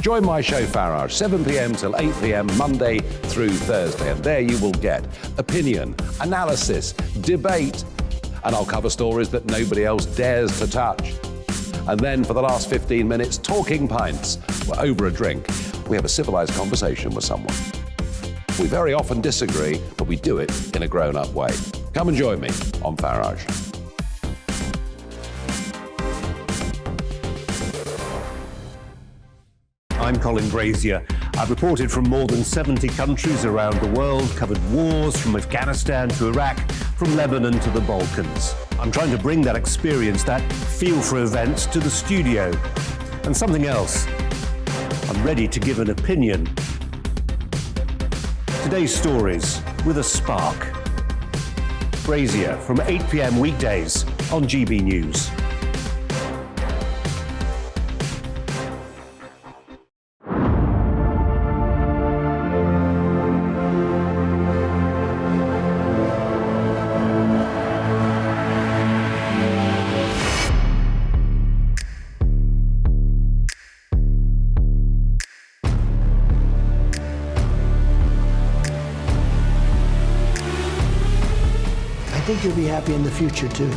Join my show Farage, 7 p.m. till 8 p.m. Monday through Thursday, and there you will get opinion, analysis, debate, and I'll cover stories that nobody else dares to touch. And then for the last 15 minutes, talking pints. We're over a drink. We have a civilised conversation with someone. We very often disagree, but we do it in a grown-up way. Come and join me on Farage. I'm Colin Brazier. I've reported from more than 70 countries around the world, covered wars from Afghanistan to Iraq, from Lebanon to the Balkans. I'm trying to bring that experience, that feel for events, to the studio. And something else. I'm ready to give an opinion. Today's stories with a spark. Brazier from 8 p.m. weekdays on GB News. I think you'll be happy in the future, too.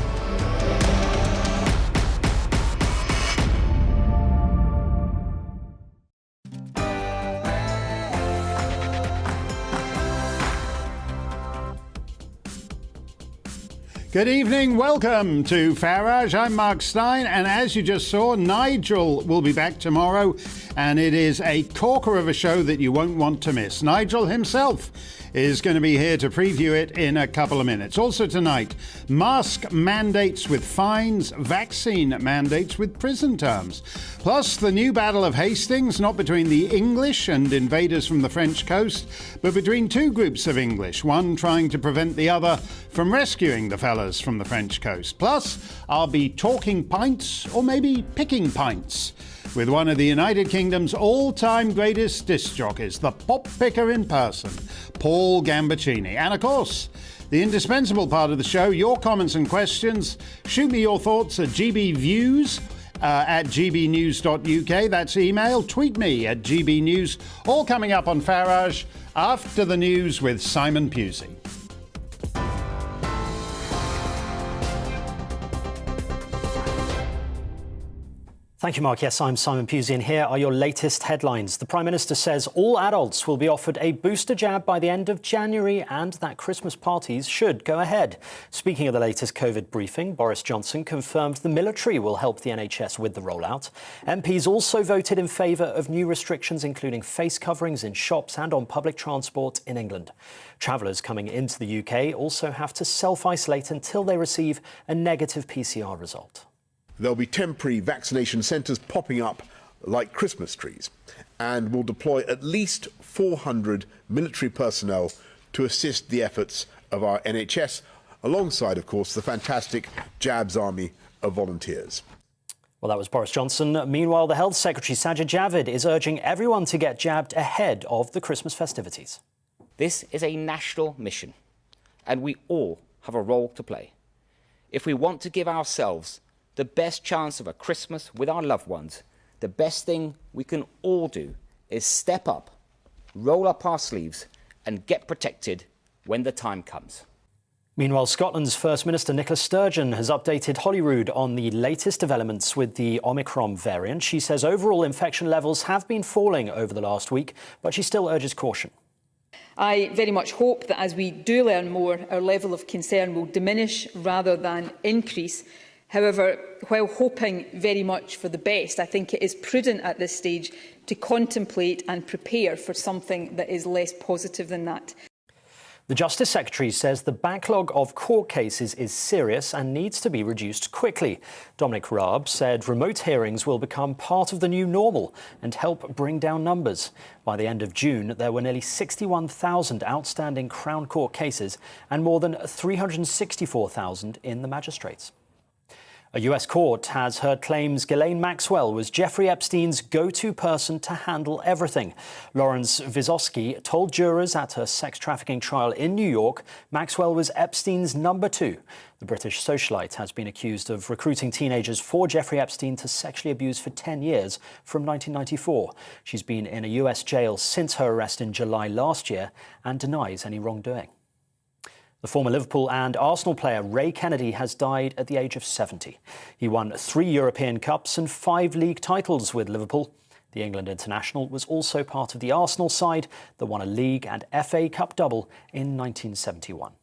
Good evening, welcome to Farage. I'm Mark Steyn, and as you just saw, Nigel will be back tomorrow, and it is a corker of a show that you won't want to miss. Nigel himself is going to be here to preview it in a couple of minutes. Also tonight, mask mandates with fines, vaccine mandates with prison terms. Plus, the new Battle of Hastings, not between the English and invaders from the French coast, but between two groups of English, one trying to prevent the other from rescuing the fellas from the French coast. Plus, I'll be talking pints, or maybe picking pints, with one of the United Kingdom's all-time greatest disc jockeys, the pop picker in person, Paul Gambaccini. And of course, the indispensable part of the show, your comments and questions. Shoot me your thoughts at GBViews at gbnews.uk. That's email. Tweet me at GBnews. All coming up on Farage after the news with Simon Pusey. Thank you, Mark. Yes, I'm Simon Pusey, and here are your latest headlines. The Prime Minister says all adults will be offered a booster jab by the end of January and that Christmas parties should go ahead. Speaking of the latest COVID briefing, Boris Johnson confirmed the military will help the NHS with the rollout. MPs also voted in favour of new restrictions, including face coverings in shops and on public transport in England. Travellers coming into the UK also have to self-isolate until they receive a negative PCR result. There'll be temporary vaccination centres popping up like Christmas trees, and we'll deploy at least 400 military personnel to assist the efforts of our NHS, alongside, of course, the fantastic Jabs army of volunteers. Well, that was Boris Johnson. Meanwhile, the Health Secretary, Sajid Javid, is urging everyone to get jabbed ahead of the Christmas festivities. This is a national mission, and we all have a role to play. If we want to give ourselves the best chance of a Christmas with our loved ones, the best thing we can all do is step up, roll up our sleeves and get protected when the time comes. Meanwhile, Scotland's First Minister Nicola Sturgeon has updated Holyrood on the latest developments with the Omicron variant. She says overall infection levels have been falling over the last week, but she still urges caution. I very much hope that as we do learn more, our level of concern will diminish rather than increase. However, while hoping very much for the best, I think it is prudent at this stage to contemplate and prepare for something that is less positive than that. The Justice Secretary says the backlog of court cases is serious and needs to be reduced quickly. Dominic Raab said remote hearings will become part of the new normal and help bring down numbers. By the end of June, there were nearly 61,000 outstanding Crown Court cases and more than 364,000 in the magistrates. A US court has heard claims Ghislaine Maxwell was Jeffrey Epstein's go-to person to handle everything. Lawrence Vysotsky told jurors at her sex trafficking trial in New York Maxwell was Epstein's number 2. The British socialite has been accused of recruiting teenagers for Jeffrey Epstein to sexually abuse for 10 years from 1994. She's been in a US jail since her arrest in July last year and denies any wrongdoing. The former Liverpool and Arsenal player Ray Kennedy has died at the age of 70. He won 3 European Cups and 5 league titles with Liverpool. The England international was also part of the Arsenal side that won a league and FA Cup double in 1971.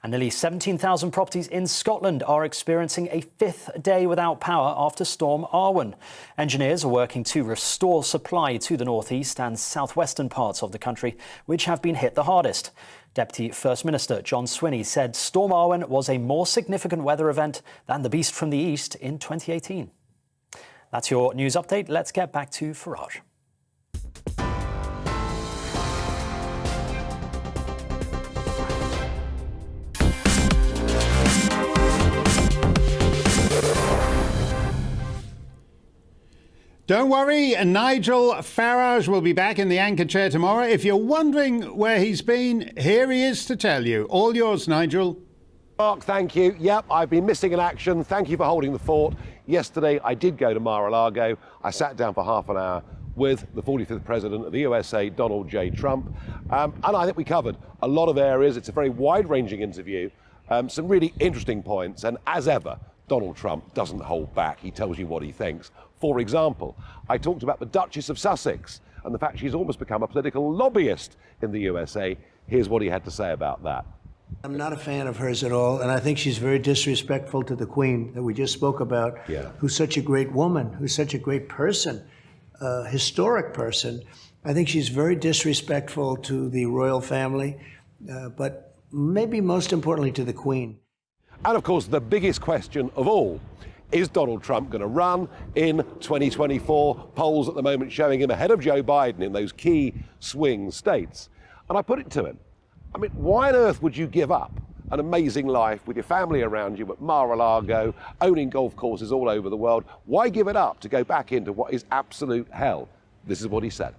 And nearly 17,000 properties in Scotland are experiencing a 5th day without power after Storm Arwen. Engineers are working to restore supply to the northeast and southwestern parts of the country, which have been hit the hardest. Deputy First Minister John Swinney said Storm Arwen was a more significant weather event than the Beast from the East in 2018. That's your news update. Let's get back to Farage. Don't worry, Nigel Farage will be back in the anchor chair tomorrow. If you're wondering where he's been, here he is to tell you. All yours, Nigel. Mark, thank you. Yep, I've been missing in action. Thank you for holding the fort. Yesterday, I did go to Mar-a-Lago. I sat down for half an hour with the 45th President of the USA, Donald J. Trump. And I think we covered a lot of areas. It's a very wide-ranging interview. Some really interesting points. And as ever, Donald Trump doesn't hold back. He tells you what he thinks. For example, I talked about the Duchess of Sussex and the fact she's almost become a political lobbyist in the USA. Here's what he had to say about that. I'm not a fan of hers at all, and I think she's very disrespectful to the Queen that we just spoke about, who's such a great woman, who's such a great person, historic person. I think she's very disrespectful to the royal family, but maybe most importantly to the Queen. And of course, the biggest question of all, is Donald Trump going to run in 2024? Polls at the moment showing him ahead of Joe Biden in those key swing states. And I put it to him, I mean, why on earth would you give up an amazing life with your family around you at Mar-a-Lago, owning golf courses all over the world? Why give it up to go back into what is absolute hell? This is what he said.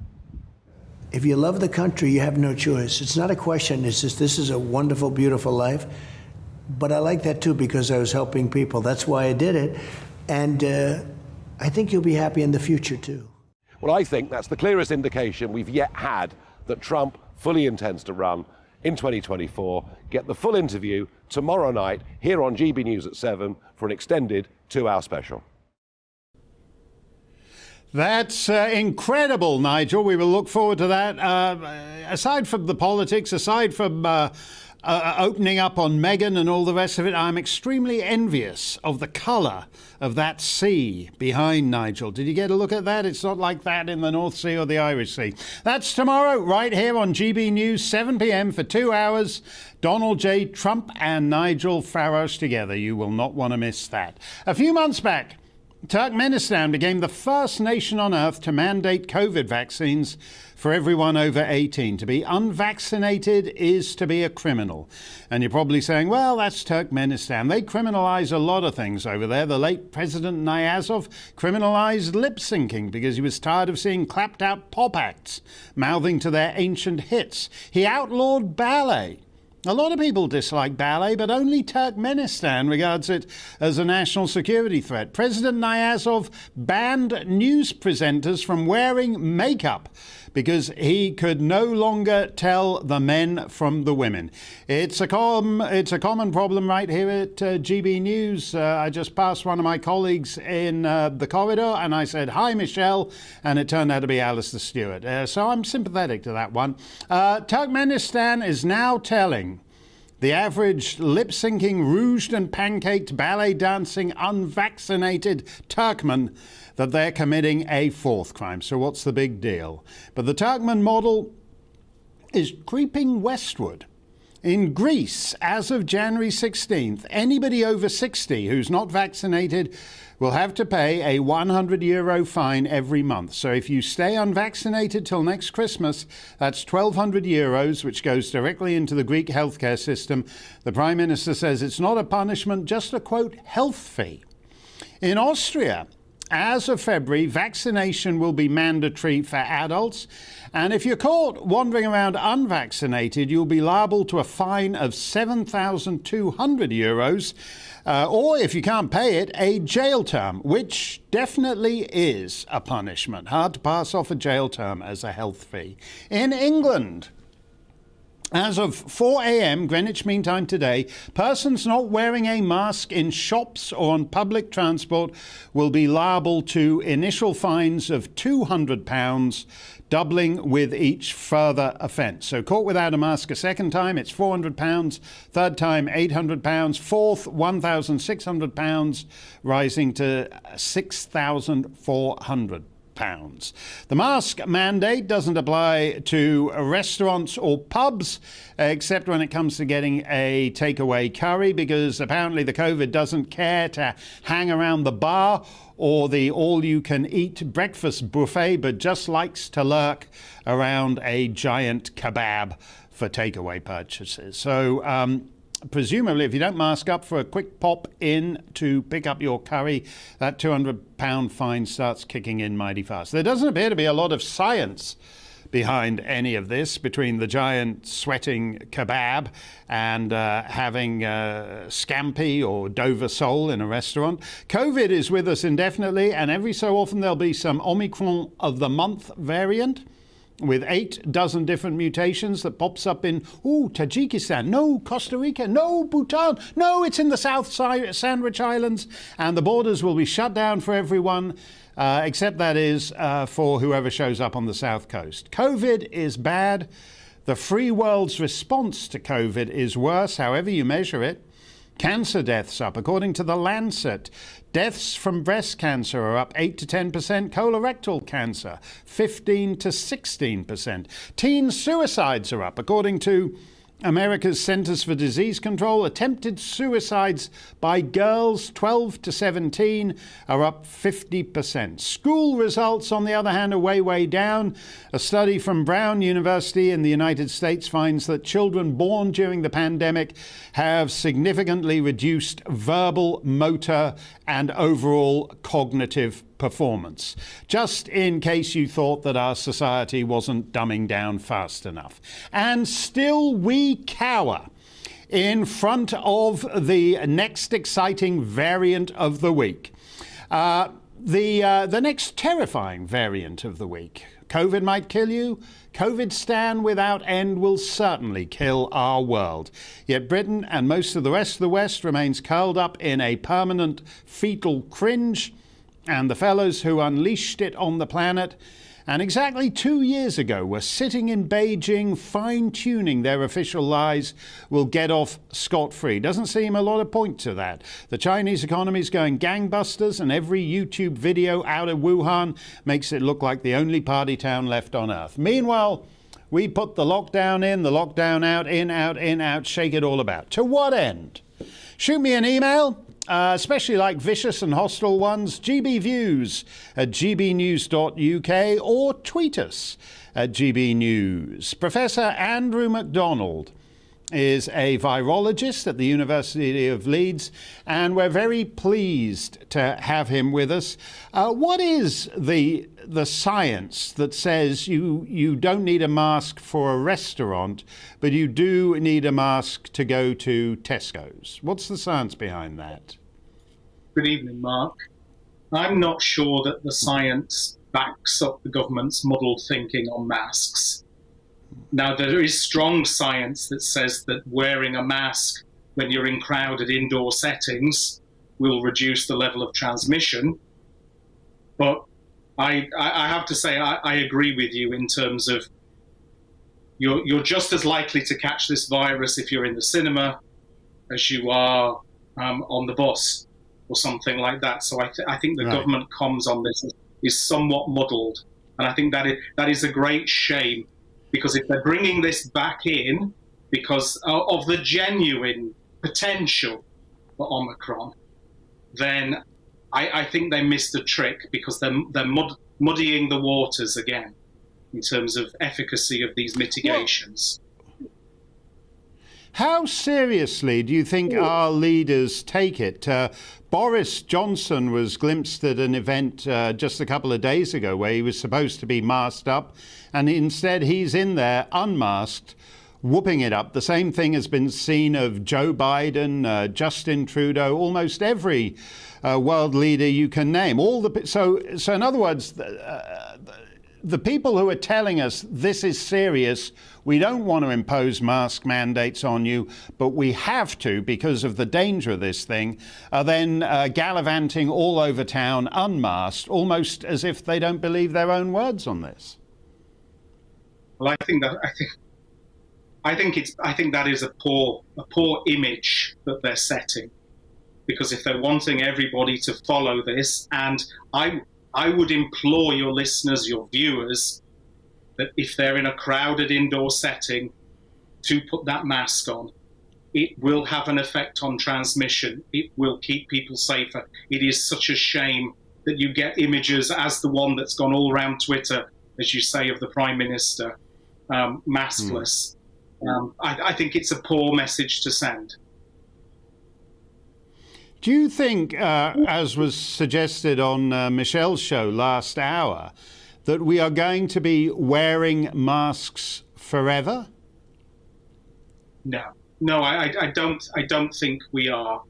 If you love the country, you have no choice. It's not a question. It's just, this is a wonderful, beautiful life. But I like that too because I was helping people. That's why I did it. And I think you'll be happy in the future too. Well, I think that's the clearest indication we've yet had that Trump fully intends to run in 2024. Get the full interview tomorrow night here on GB News at 7 for an extended 2-hour special. That's incredible, Nigel. We will look forward to that. Aside from the politics, aside from opening up on Meghan and all the rest of it, I'm extremely envious of the colour of that sea behind Nigel. Did you get a look at that? It's not like that in the North Sea or the Irish Sea. That's tomorrow, right here on GB News, 7 p.m. for 2 hours. Donald J. Trump and Nigel Farage together. You will not want to miss that. A few months back, Turkmenistan became the first nation on earth to mandate COVID vaccines for everyone over 18. To be unvaccinated is to be a criminal. And you're probably saying, well, that's Turkmenistan. They criminalize a lot of things over there. The late President Niyazov criminalized lip syncing because he was tired of seeing clapped out pop acts mouthing to their ancient hits. He outlawed ballet. A lot of people dislike ballet, but only Turkmenistan regards it as a national security threat. President Niyazov banned news presenters from wearing makeup because he could no longer tell the men from the women. It's a common problem right here at GB News. I just passed one of my colleagues in the corridor and I said, "Hi, Michelle," and it turned out to be Alistair Stewart. So I'm sympathetic to that one. Turkmenistan is now telling the average lip-syncing, rouged and pancaked, ballet dancing, unvaccinated Turkmen that they're committing a 4th crime. So what's the big deal? But the Turkmen model is creeping westward. In Greece, as of January 16th, anybody over 60 who's not vaccinated will have to pay a €100 fine every month. So if you stay unvaccinated till next Christmas, that's €1,200, which goes directly into the Greek healthcare system. The Prime Minister says it's not a punishment, just a, quote, health fee. In Austria, as of February, vaccination will be mandatory for adults. And if you're caught wandering around unvaccinated, you'll be liable to a fine of €7,200, or if you can't pay it, a jail term, which definitely is a punishment. Hard to pass off a jail term as a health fee. In England, as of 4 a.m. Greenwich Mean Time today, persons not wearing a mask in shops or on public transport will be liable to initial fines of £200, doubling with each further offence. So caught without a mask a second time, it's £400, third time £800, fourth £1,600, rising to £6,400. The mask mandate doesn't apply to restaurants or pubs, except when it comes to getting a takeaway curry, because apparently the COVID doesn't care to hang around the bar or the all-you-can-eat breakfast buffet, but just likes to lurk around a giant kebab for takeaway purchases. So, presumably, if you don't mask up for a quick pop in to pick up your curry, that £200 fine starts kicking in mighty fast. There doesn't appear to be a lot of science behind any of this, between the giant sweating kebab and having scampi or Dover sole in a restaurant. COVID is with us indefinitely, and every so often there'll be some Omicron of the month variant with 8 dozen different mutations that pops up in, Tajikistan, no, Costa Rica, no, Bhutan, no, it's in the South Sandwich Islands, and the borders will be shut down for everyone, except that is for whoever shows up on the South Coast. COVID is bad. The free world's response to COVID is worse, however you measure it. Cancer deaths up. According to The Lancet, deaths from breast cancer are up 8 to 10%, colorectal cancer 15 to 16%. Teen suicides are up. According to America's Centers for Disease Control, attempted suicides by girls 12 to 17 are up 50%. School results, on the other hand, are way down. A study from Brown University in the United States finds that children born during the pandemic have significantly reduced verbal, motor, and overall cognitive performance. Just in case you thought that our society wasn't dumbing down fast enough. And still we cower in front of the next exciting variant of the week. The next terrifying variant of the week. COVID might kill you. COVID-stan without end will certainly kill our world. Yet Britain and most of the rest of the West remains curled up in a permanent fetal cringe, and the fellows who unleashed it on the planet, and exactly 2 years ago were sitting in Beijing fine-tuning their official lies, will get off scot-free. Doesn't seem a lot of point to that. The Chinese economy is going gangbusters, and every YouTube video out of Wuhan makes it look like the only party town left on earth. Meanwhile, we put the lockdown in, the lockdown out, in, out, shake it all about. To what end? Shoot me an email. Especially like vicious and hostile ones, gbviews at gbnews.uk, or tweet us at gbnews. Professor Andrew MacDonald is a virologist at the University of Leeds, and we're very pleased to have him with us. What is the science that says you don't need a mask for a restaurant, but you do need a mask to go to Tesco's? What's the science behind that? Good evening, Mark. I'm not sure that the science backs up the government's muddled thinking on masks. Now, there is strong science that says that wearing a mask when you're in crowded indoor settings will reduce the level of transmission. But I have to say, I agree with you in terms of you're just as likely to catch this virus if you're in the cinema as you are on the bus or something like that. So I think the government comms on this is somewhat muddled. And I think that is a great shame, because if they're bringing this back in because of the genuine potential for Omicron, then I think they missed a trick, because they're muddying the waters again in terms of efficacy of these mitigations. How seriously do you think our leaders take it? Boris Johnson was glimpsed at an event just a couple of days ago where he was supposed to be masked up, and instead he's in there unmasked, whooping it up. The same thing has been seen of Joe Biden, Justin Trudeau, almost every world leader you can name. So in other words, the people who are telling us this is serious, we don't want to impose mask mandates on you, but we have to because of the danger of this thing, are then gallivanting all over town unmasked, almost as if they don't believe their own words on this. Well, I think that is a poor image that they're setting, because if they're wanting everybody to follow this, and I would implore your listeners, your viewers, that if they're in a crowded indoor setting, to put that mask on. It will have an effect on transmission. It will keep people safer. It is such a shame that you get images as the one that's gone all around Twitter, as you say, of the Prime Minister maskless. I think it's a poor message to send. Do you think, as was suggested on Michelle's show last hour, that we are going to be wearing masks forever? No, I don't think we are.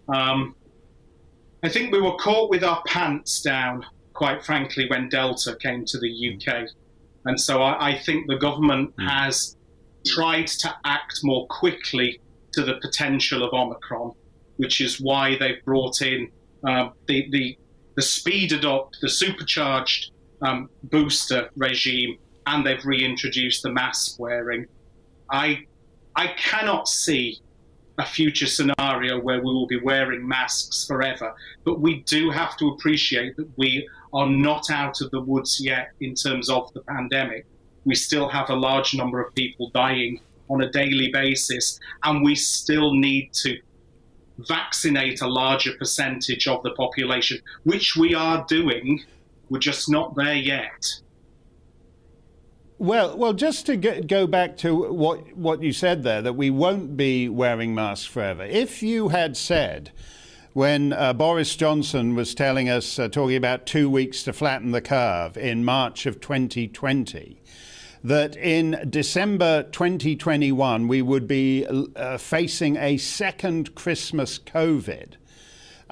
I think we were caught with our pants down, quite frankly, when Delta came to the UK. And so I think the government has tried to act more quickly to the potential of Omicron, which is why they've brought in the speeded up, the supercharged booster regime, and they've reintroduced the mask wearing. I cannot see a future scenario where we will be wearing masks forever, but we do have to appreciate that we are not out of the woods yet in terms of the pandemic. We still have a large number of people dying on a daily basis, and we still need to vaccinate a larger percentage of the population, which we are doing. We're just not there yet. Well, just to go back to what you said there, that we won't be wearing masks forever. If you had said, when Boris Johnson was telling us, talking about 2 weeks to flatten the curve in March of 2020, that in December 2021 we would be facing a second Christmas COVID.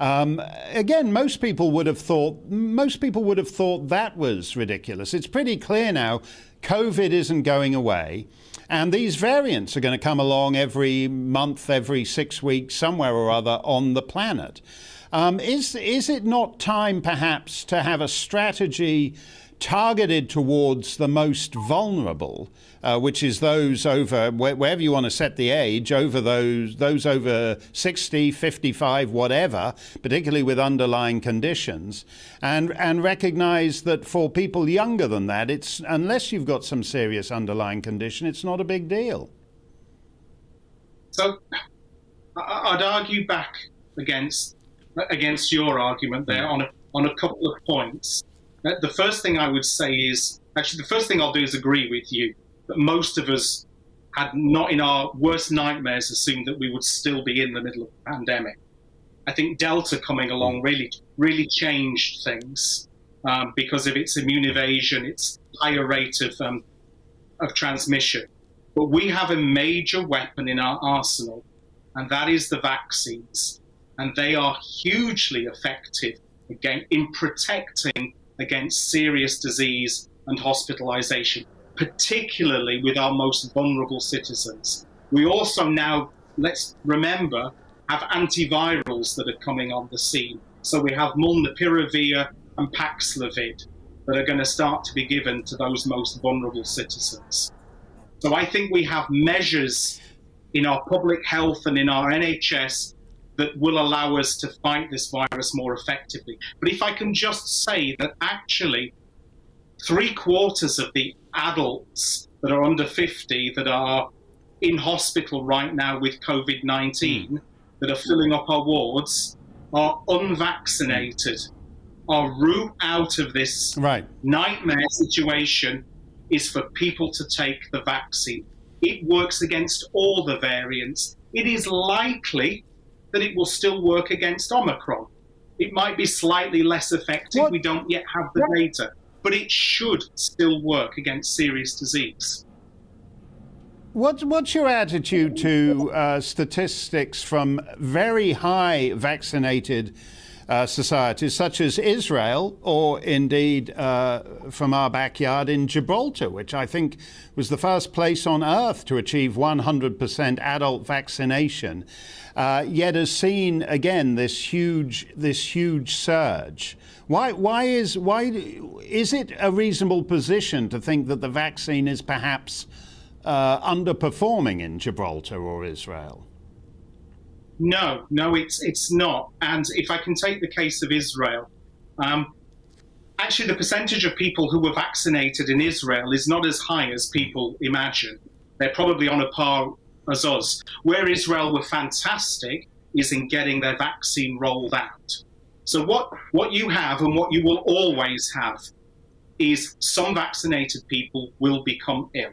Again, most people would have thought that was ridiculous. It's pretty clear now, COVID isn't going away, and these variants are going to come along every month, every 6 weeks, somewhere or other on the planet. Is it not time, perhaps, to have a strategy targeted towards the most vulnerable, which is those over, wherever you want to set the age, over those over 60, 55, whatever, particularly with underlying conditions, and recognise that for people younger than that, it's, unless you've got some serious underlying condition, it's not a big deal. So I'd argue back against your argument there on a couple of points. The first thing I would say is, actually, the first thing I'll do is agree with you that most of us had not in our worst nightmares assumed that we would still be in the middle of the pandemic. I think Delta coming along really changed things because of its immune evasion, its higher rate of transmission. But we have a major weapon in our arsenal, and that is the vaccines. And they are hugely effective, again, in protecting against serious disease and hospitalization, particularly with our most vulnerable citizens. We also now, let's remember, have antivirals that are coming on the scene. So we have molnupiravir and Paxlovid that are going to start to be given to those most vulnerable citizens. So I think we have measures in our public health and in our NHS that will allow us to fight this virus more effectively. But if I can just say that actually 3/4 of the adults that are under 50 that are in hospital right now with COVID-19 that are filling up our wards are unvaccinated. Our route out of this nightmare situation is for people to take the vaccine. it works against all the variants. It is likely that it will still work against Omicron. It might be slightly less effective. We don't yet have the data, but it should still work against serious disease. What's your attitude to statistics from very high vaccinated societies such as Israel, or indeed from our backyard in Gibraltar, which I think was the first place on earth to achieve 100% adult vaccination, yet has seen again this huge surge? Why is it a reasonable position to think that the vaccine is perhaps underperforming in Gibraltar or Israel? No, it's not. And if I can take the case of Israel, actually the percentage of people who were vaccinated in Israel is not as high as people imagine. They're probably on a par as us. Where Israel were fantastic is in getting their vaccine rolled out. So what you have and what you will always have is some vaccinated people will become ill.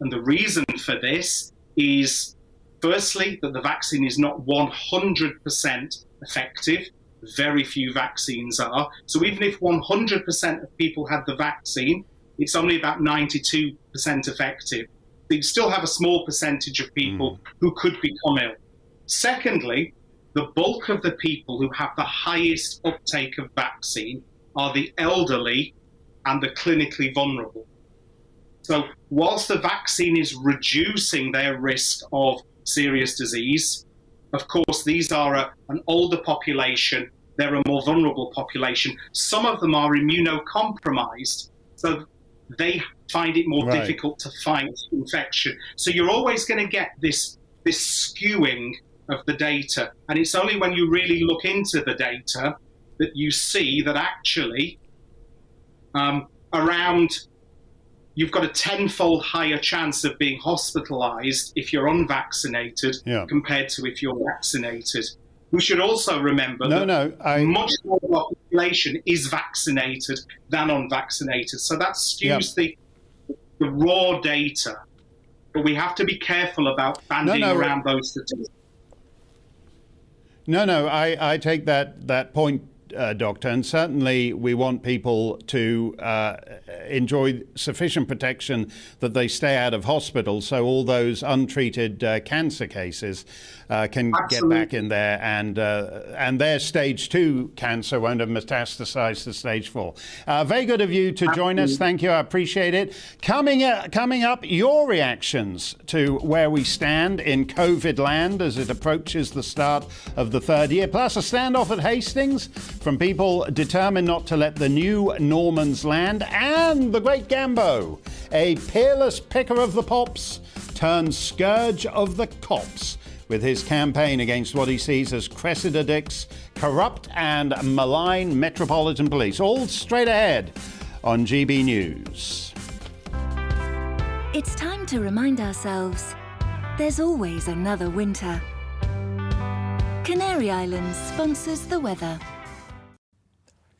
And the reason for this is, firstly, that the vaccine is not 100% effective. Very few vaccines are. So even if 100% of people had the vaccine, it's only about 92% effective. So you still have a small percentage of people who could become ill. Secondly, the bulk of the people who have the highest uptake of vaccine are the elderly and the clinically vulnerable. So whilst the vaccine is reducing their risk of serious disease, of course, these are an older population. They're a more vulnerable population. Some of them are immunocompromised, so they find it more difficult to fight infection. So you're always going to get this skewing of the data. And it's only when you really look into the data that you see that actually you've got a 10-fold higher chance of being hospitalized if you're unvaccinated compared to if you're vaccinated. We should also remember that much more of our population is vaccinated than unvaccinated. So that skews the raw data. But we have to be careful about banding around those statistics. I take that point, Doctor, and certainly we want people to enjoy sufficient protection that they stay out of hospital, so all those untreated cancer cases can get back in there, and their stage 2 cancer won't have metastasized to stage 4. Very good of you to join us. Thank you. I appreciate it. Coming up, your reactions to where we stand in COVID land as it approaches the start of the third year, plus a standoff at Hastings from people determined not to let the new Normans land, and the great Gambo, a peerless picker of the pops turned scourge of the cops, with his campaign against what he sees as Cressida Dick's corrupt and malign Metropolitan Police. All straight ahead on GB News. It's time to remind ourselves there's always another winter. Canary Islands sponsors the weather.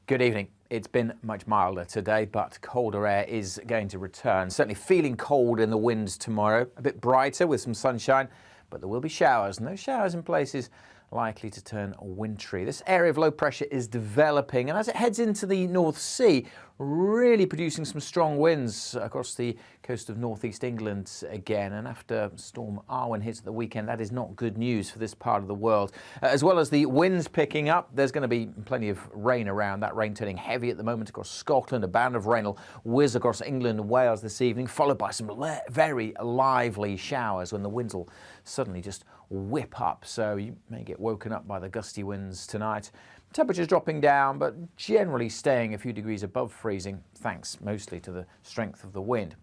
Good evening. It's been much milder today, but colder air is going to return. Certainly feeling cold in the winds tomorrow. A bit brighter with some sunshine, but there will be showers, and those showers in places likely to turn wintry. This area of low pressure is developing, and as it heads into the North Sea, really producing some strong winds across the coast of northeast England again. And after Storm Arwen hits at the weekend, that is not good news for this part of the world. As well as the winds picking up, there's going to be plenty of rain around. That rain turning heavy at the moment across Scotland. A band of rain will whiz across England and Wales this evening, followed by some very lively showers when the winds will suddenly just whip up. So you may get woken up by the gusty winds tonight. Temperatures dropping down, but generally staying a few degrees above freezing, thanks mostly to the strength of the wind.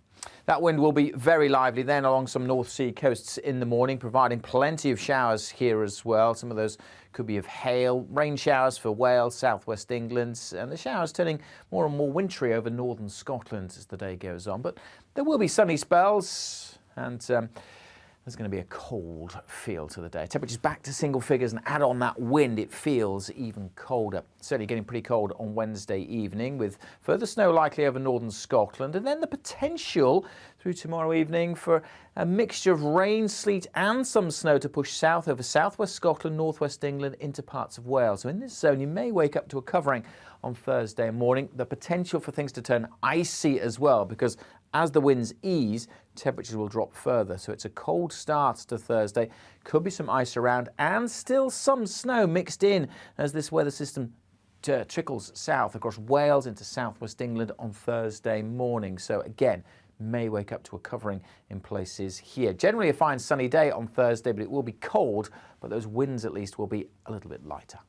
That wind will be very lively then along some North Sea coasts in the morning, providing plenty of showers here as well. Some of those could be of hail, rain showers for Wales, southwest England, and the showers turning more and more wintry over northern Scotland as the day goes on. But there will be sunny spells, and there's There's going to be a cold feel to the day. Temperatures back to single figures, and add on that wind, it feels even colder. Certainly getting pretty cold on Wednesday evening, with further snow likely over northern Scotland, and then the potential through tomorrow evening for a mixture of rain, sleet and some snow to push south over southwest Scotland, northwest England into parts of Wales. So in this zone you may wake up to a covering on Thursday morning. The potential for things to turn icy as well, because as the winds ease, temperatures will drop further. So it's a cold start to Thursday. Could be some ice around and still some snow mixed in as this weather system trickles south across Wales into southwest England on Thursday morning. So again, may wake up to a covering in places here. Generally a fine sunny day on Thursday, but it will be cold, but those winds at least will be a little bit lighter.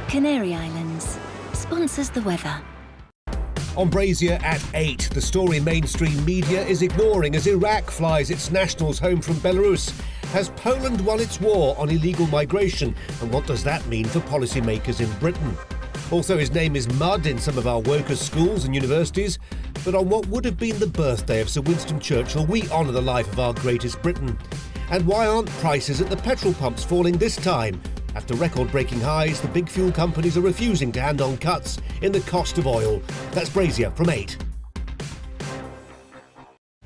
Canary Islands sponsors the weather. On Brazier at 8, the story mainstream media is ignoring as Iraq flies its nationals home from Belarus. Has Poland won its war on illegal migration? And what does that mean for policymakers in Britain? Also, his name is mud in some of our workers' schools and universities. But on what would have been the birthday of Sir Winston Churchill, we honour the life of our greatest Briton. And why aren't prices at the petrol pumps falling this time? After record-breaking highs, the big fuel companies are refusing to hand on cuts in the cost of oil. That's Brazier from 8.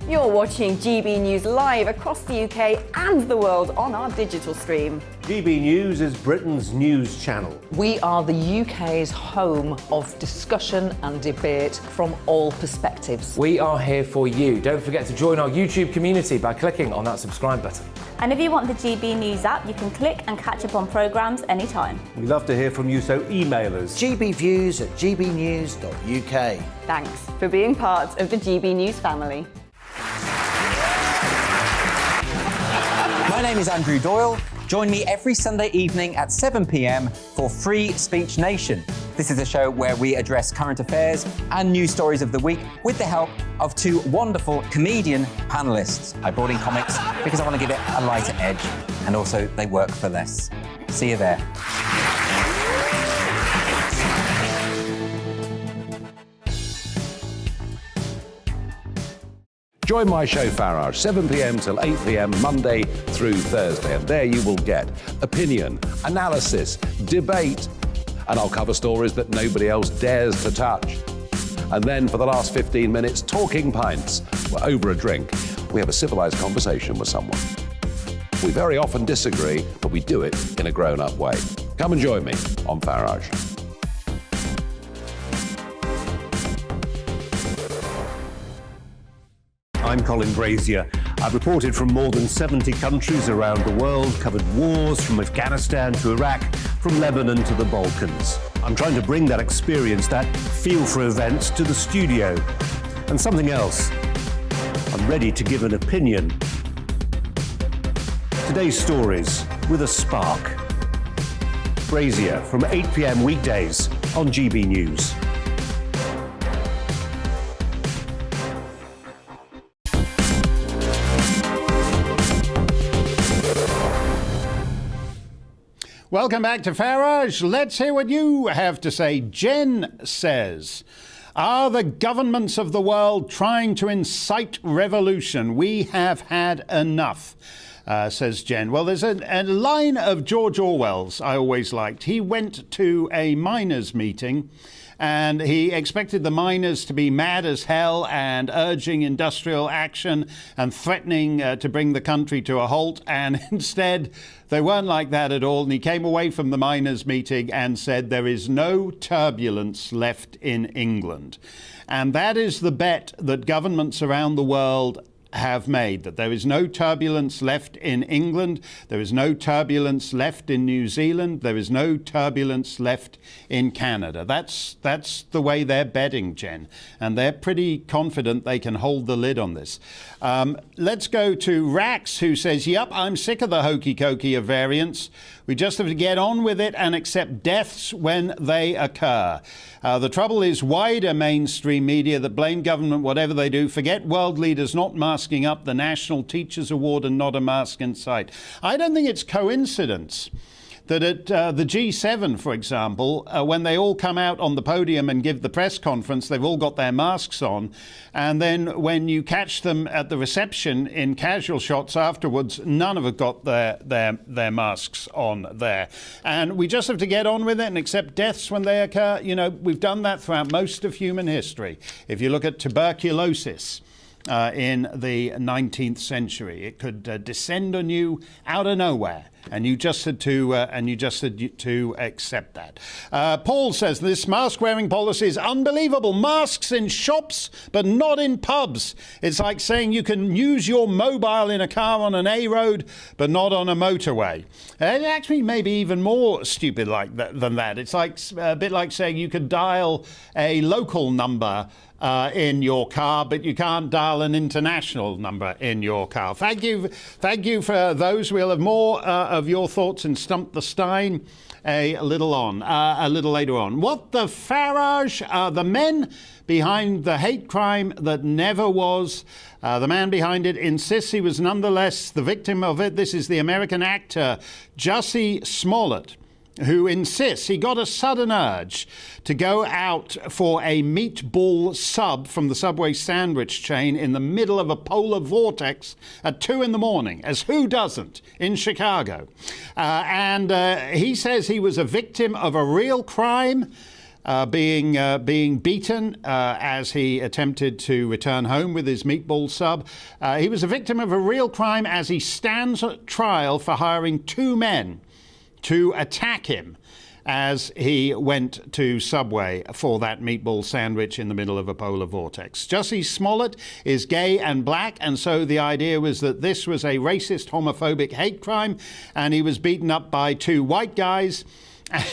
You're watching GB News live across the UK and the world on our digital stream. GB News is Britain's news channel. We are the UK's home of discussion and debate from all perspectives. We are here for you. Don't forget to join our YouTube community by clicking on that subscribe button. And if you want the GB News app, you can click and catch up on programmes anytime. We love to hear from you, so email us. gbviews@gbnews.uk. Thanks for being part of the GB News family. My name is Andrew Doyle. Join me every Sunday evening at 7 p.m. for Free Speech Nation. This is a show where we address current affairs and news stories of the week with the help of two wonderful comedian panellists. I brought in comics because I want to give it a lighter edge, and also they work for less. See you there. Join my show Farage, 7 p.m. till 8 p.m. Monday through Thursday, and there you will get opinion, analysis, debate, and I'll cover stories that nobody else dares to touch. And then for the last 15 minutes, talking pints. We're over a drink. We have a civilised conversation with someone. We very often disagree, but we do it in a grown-up way. Come and join me on Farage. I'm Colin Brazier. I've reported from more than 70 countries around the world, covered wars from Afghanistan to Iraq, from Lebanon to the Balkans. I'm trying to bring that experience, that feel for events, to the studio. And something else. I'm ready to give an opinion. Today's stories with a spark. Brazier from 8 p.m. weekdays on GB News. Welcome back to Farage. Let's hear what you have to say. Jen says, are the governments of the world trying to incite revolution? We have had enough, says Jen. Well, there's a line of George Orwell's I always liked. He went to a miners' meeting and he expected the miners to be mad as hell and urging industrial action and threatening to bring the country to a halt. And instead, they weren't like that at all. And he came away from the miners' meeting and said, there is no turbulence left in England. And that is the bet that governments around the world have made, that there is no turbulence left in England, there is no turbulence left in New Zealand, there is no turbulence left in Canada. That's the way they're betting, Jen, and they're pretty confident they can hold the lid on this. Let's go to Rax, who says, yep, I'm sick of the hokey-cokey of variants. We just have to get on with it and accept deaths when they occur. The trouble is wider mainstream media that blame government whatever they do, forget world leaders not masking up, the National Teachers Award and not a mask in sight. I don't think it's coincidence that at the G7, for example, when they all come out on the podium and give the press conference, they've all got their masks on. And then when you catch them at the reception in casual shots afterwards, none of them got their masks on there. And we just have to get on with it and accept deaths when they occur. You know, we've done that throughout most of human history. If you look at tuberculosis, in the 19th century, it could descend on you out of nowhere, and you just had to accept that. Paul says this mask-wearing policy is unbelievable. Masks in shops, but not in pubs. It's like saying you can use your mobile in a car on an A road, but not on a motorway. It actually may be even more stupid than that. It's like a bit like saying you could dial a local number in your car, but you can't dial an international number in your car. Thank you for those. We'll have more of your thoughts in Stump the Steyn a little later on. What the Farage are the men behind the hate crime that never was. The man behind it insists he was nonetheless the victim of it. This is the American actor Jussie Smollett, who insists he got a sudden urge to go out for a meatball sub from the Subway sandwich chain in the middle of a polar vortex at 2 a.m, as who doesn't, in Chicago. And he says he was a victim of a real crime, being beaten as he attempted to return home with his meatball sub. He was a victim of a real crime as he stands at trial for hiring 2 men to attack him as he went to Subway for that meatball sandwich in the middle of a polar vortex. Jussie Smollett is gay and black, and so the idea was that this was a racist, homophobic hate crime, and he was beaten up by 2 white guys.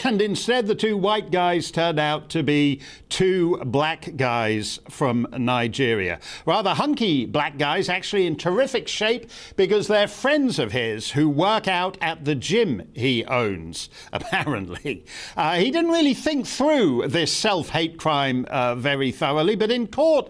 And instead, the 2 white guys turned out to be 2 black guys from Nigeria. Rather hunky black guys, actually in terrific shape, because they're friends of his who work out at the gym he owns, apparently. He didn't really think through this self-hate crime very thoroughly, but in court,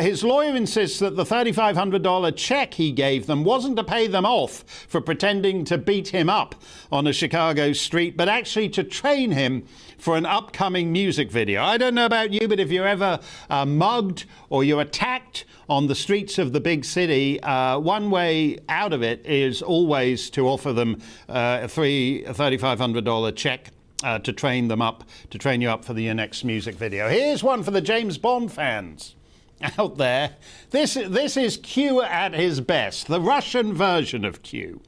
his lawyer insists that the $3,500 check he gave them wasn't to pay them off for pretending to beat him up on a Chicago street, but actually to train him for an upcoming music video. I don't know about you, but if you're ever mugged or you're attacked on the streets of the big city, one way out of it is always to offer them a $3,500 check to train you up for the next music video. Here's one for the James Bond fans out there. This is Q at his best, the Russian version of Q.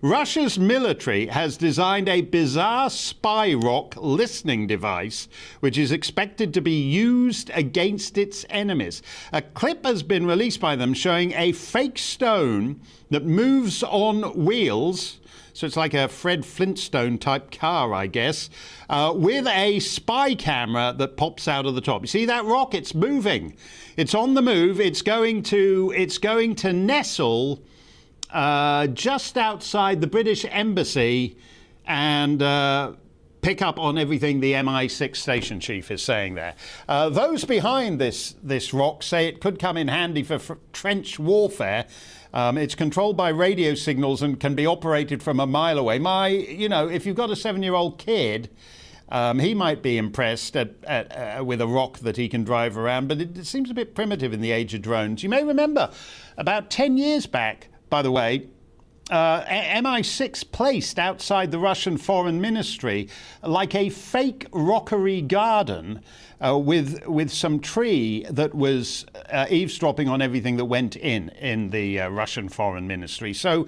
Russia's military has designed a bizarre spy rock listening device which is expected to be used against its enemies. A clip has been released by them showing a fake stone that moves on wheels, so it's like a Fred Flintstone type car, I guess, with a spy camera that pops out of the top. You see that rock? It's moving. It's on the move. It's going to nestle just outside the British Embassy and pick up on everything the MI6 station chief is saying there. Those behind this rock say it could come in handy for trench warfare. It's controlled by radio signals and can be operated from a mile away. If you've got a 7-year-old kid, he might be impressed with a rock that he can drive around, but it seems a bit primitive in the age of drones. You may remember about 10 years back, by the way, MI6 placed outside the Russian Foreign Ministry like a fake rockery garden with some tree that was eavesdropping on everything that went in the Russian Foreign Ministry. So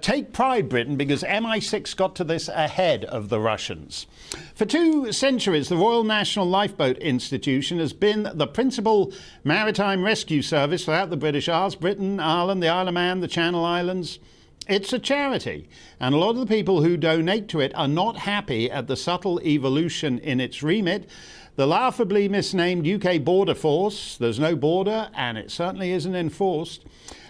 take pride, Britain, because MI6 got to this ahead of the Russians. For 2 centuries, the Royal National Lifeboat Institution has been the principal maritime rescue service throughout the British Isles, Britain, Ireland, the Isle of Man, the Channel Islands. It's a charity, and a lot of the people who donate to it are not happy at the subtle evolution in its remit. The laughably misnamed UK Border Force, there's no border, and it certainly isn't enforced.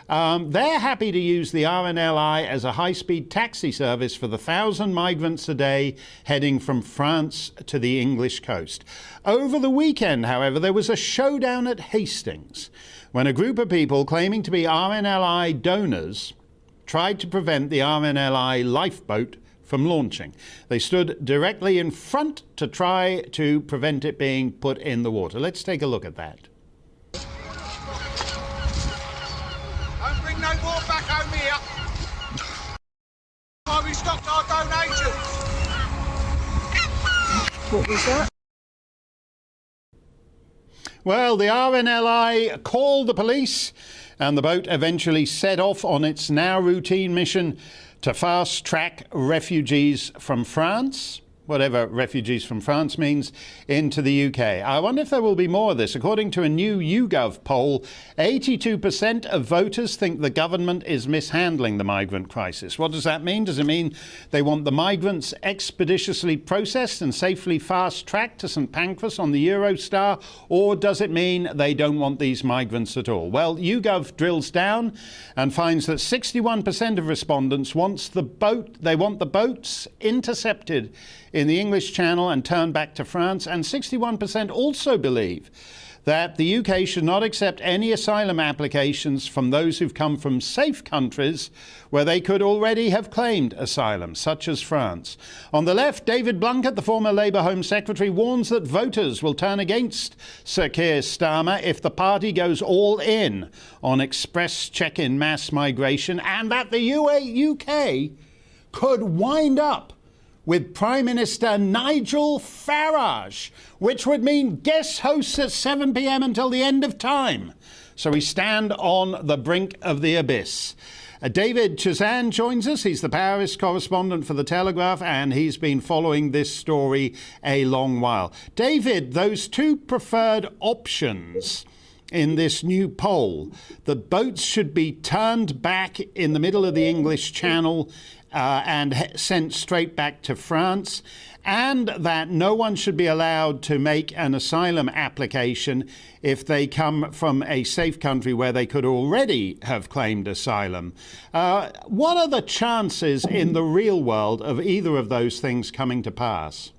They're happy to use the RNLI as a high-speed taxi service for the 1,000 migrants a day heading from France to the English coast. Over the weekend, however, there was a showdown at Hastings when a group of people claiming to be RNLI donors tried to prevent the RNLI lifeboat from launching. They stood directly in front to try to prevent it being put in the water. Let's take a look at that. Don't bring no more back home here. Why we stopped our donations. What was that? Well, the RNLI called the police, and the boat eventually set off on its now routine mission to fast-track refugees from France, whatever refugees from France means, into the UK. I wonder if there will be more of this. According to a new YouGov poll, 82% of voters think the government is mishandling the migrant crisis. What does that mean? Does it mean they want the migrants expeditiously processed and safely fast-tracked to St Pancras on the Eurostar, or does it mean they don't want these migrants at all? Well, YouGov drills down and finds that 61% of respondents want the boats intercepted in the English Channel and turned back to France, and 61% also believe that the UK should not accept any asylum applications from those who've come from safe countries where they could already have claimed asylum, such as France. On the left, David Blunkett, the former Labour Home Secretary, warns that voters will turn against Sir Keir Starmer if the party goes all in on express check-in mass migration, and that the UK could wind up with Prime Minister Nigel Farage, which would mean guest hosts at 7 p.m. until the end of time. So we stand on the brink of the abyss. David Chazan joins us. He's the Paris correspondent for The Telegraph, and he's been following this story a long while. David, those two preferred options in this new poll, the boats should be turned back in the middle of the English Channel and sent straight back to France, and that no one should be allowed to make an asylum application if they come from a safe country where they could already have claimed asylum. What are the chances in the real world of either of those things coming to pass?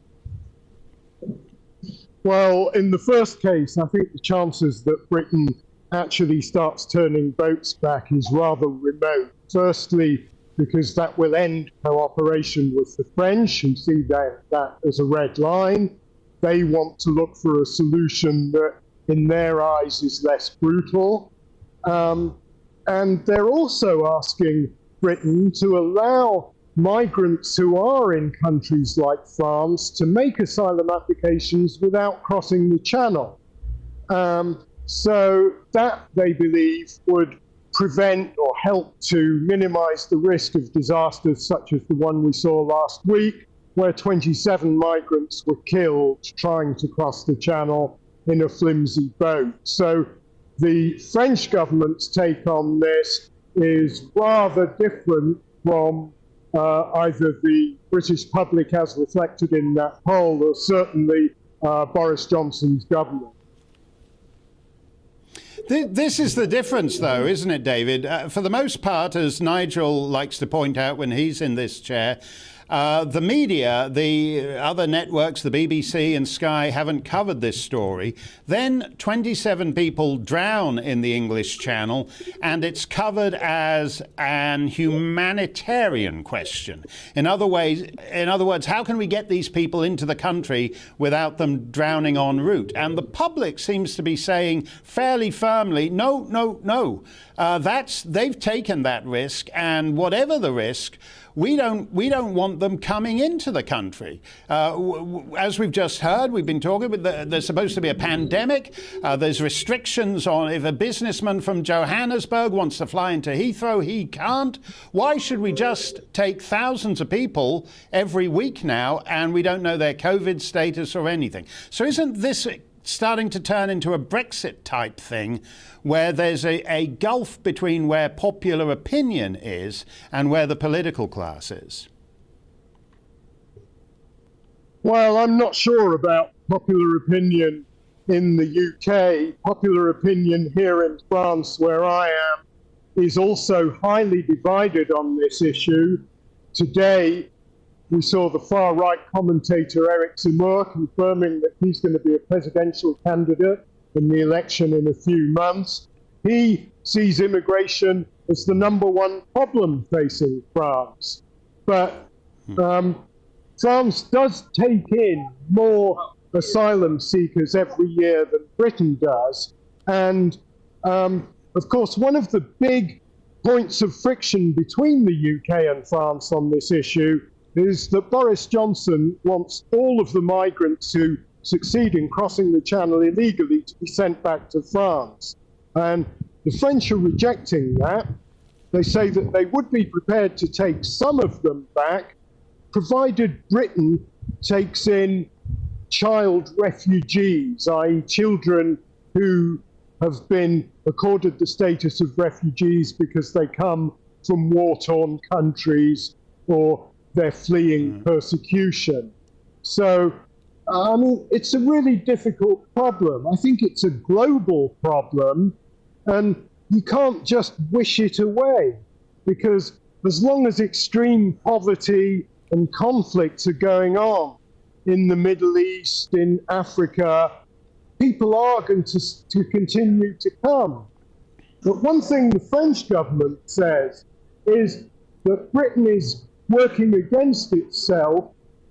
Well, in the first case, I think the chances that Britain actually starts turning boats back is rather remote. Firstly, because that will end cooperation with the French, who see that as a red line. They want to look for a solution that, in their eyes, is less brutal. And they're also asking Britain to allow migrants who are in countries like France to make asylum applications without crossing the Channel. So that, they believe, would prevent or help to minimize the risk of disasters such as the one we saw last week, where 27 migrants were killed trying to cross the Channel in a flimsy boat. So the French government's take on this is rather different from either the British public as reflected in that poll, or certainly Boris Johnson's government. This is the difference, though, isn't it, David? For the most part, as Nigel likes to point out when he's in this chair, the media, the other networks, the BBC and Sky, haven't covered this story. Then 27 people drown in the English Channel, and it's covered as an humanitarian question. In other words, how can we get these people into the country without them drowning en route? And the public seems to be saying fairly firmly, no. They've taken that risk, and whatever the risk, we don't want them coming into the country. As we've just heard, we've been talking about there's supposed to be a pandemic. There's restrictions on if a businessman from Johannesburg wants to fly into Heathrow, he can't. Why should we just take thousands of people every week now and we don't know their COVID status or anything? So isn't this starting to turn into a Brexit type thing, where there's a gulf between where popular opinion is and where the political class is? Well, I'm not sure about popular opinion in the UK. Popular opinion here in France, where I am, is also highly divided on this issue. Today, we saw the far-right commentator Eric Zemmour confirming that he's going to be a presidential candidate in the election in a few months. He sees immigration as the #1 problem facing France. But France does take in more asylum seekers every year than Britain does. And of course, one of the big points of friction between the UK and France on this issue is that Boris Johnson wants all of the migrants who succeed in crossing the Channel illegally to be sent back to France. And the French are rejecting that. They say that they would be prepared to take some of them back, provided Britain takes in child refugees, i.e. children who have been accorded the status of refugees because they come from war-torn countries or they're fleeing persecution. So, I mean, it's a really difficult problem. I think it's a global problem, and you can't just wish it away, because as long as extreme poverty and conflicts are going on in the Middle East, in Africa, people are going to continue to come. But one thing the French government says is that Britain is working against itself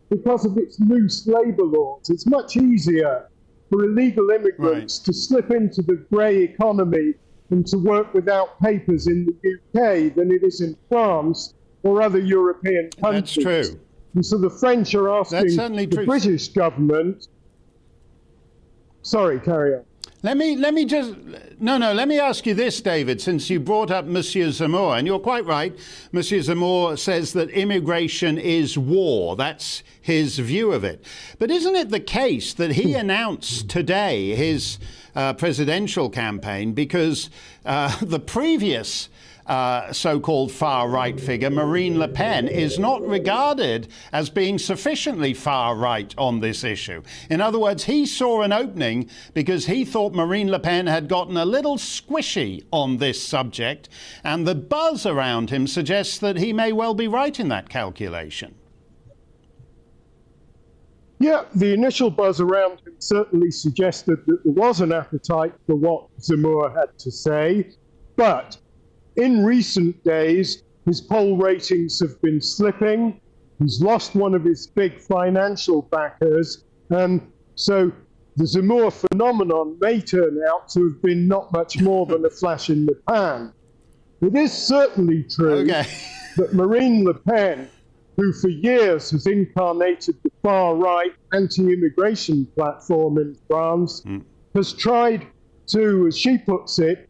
because of its loose labour laws. It's much easier for illegal immigrants to slip into the grey economy and to work without papers in the UK than it is in France or other European countries. That's true. And so the French are asking the British government... Sorry, carry on. Let me ask you this, David, since you brought up Monsieur Zemmour, and you're quite right. Monsieur Zemmour says that immigration is war. That's his view of it. But isn't it the case that he announced today his presidential campaign because the previous so-called far-right figure, Marine Le Pen, is not regarded as being sufficiently far-right on this issue. In other words, he saw an opening because he thought Marine Le Pen had gotten a little squishy on this subject, and the buzz around him suggests that he may well be right in that calculation. Yeah, the initial buzz around him certainly suggested that there was an appetite for what Zemmour had to say, but in recent days, his poll ratings have been slipping. He's lost one of his big financial backers. And so the Zemmour phenomenon may turn out to have been not much more than a flash in the pan. It is certainly true that Marine Le Pen, who for years has incarnated the far-right anti-immigration platform in France, has tried to, as she puts it,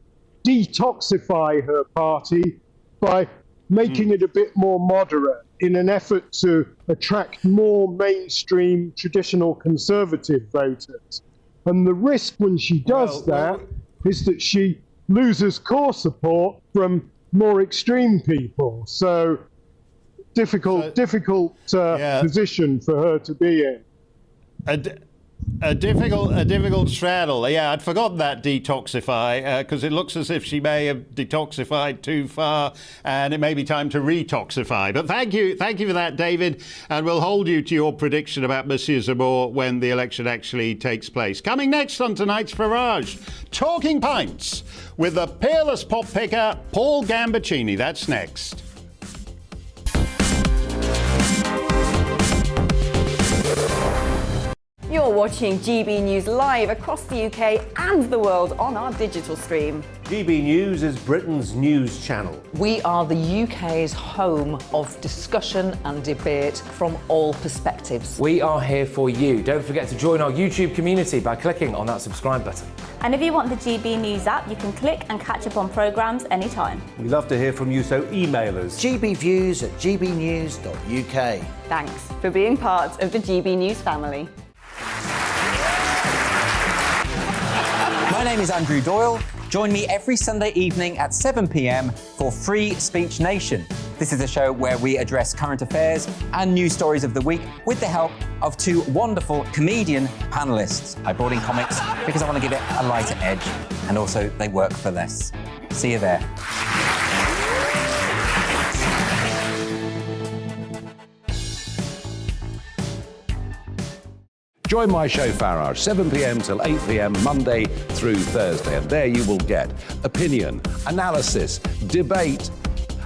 detoxify her party by making it a bit more moderate in an effort to attract more mainstream traditional conservative voters. And the risk when she does that is that she loses core support from more extreme people. So difficult position for her to be in. A difficult straddle. Yeah, I'd forgotten that detoxify, because it looks as if she may have detoxified too far, and it may be time to retoxify. But thank you for that, David, and we'll hold you to your prediction about Monsieur Zemmour when the election actually takes place. Coming next on tonight's Farage, Talking Pints with the peerless pop picker Paul Gambaccini. That's next. You're watching GB News live across the UK and the world on our digital stream. GB News is Britain's news channel. We are the UK's home of discussion and debate from all perspectives. We are here for you. Don't forget to join our YouTube community by clicking on that subscribe button. And if you want the GB News app, you can click and catch up on programmes anytime. We love to hear from you, so email us. gbviews@gbnews.uk. Thanks for being part of the GB News family. My name is Andrew Doyle. Join me every Sunday evening at 7 p.m. for Free Speech Nation. This is a show where we address current affairs and news stories of the week with the help of two wonderful comedian panellists. I brought in comics because I want to give it a lighter edge, and also they work for less. See you there. Join my show Farage, 7 p.m. till 8 p.m. Monday through Thursday, and there you will get opinion, analysis, debate,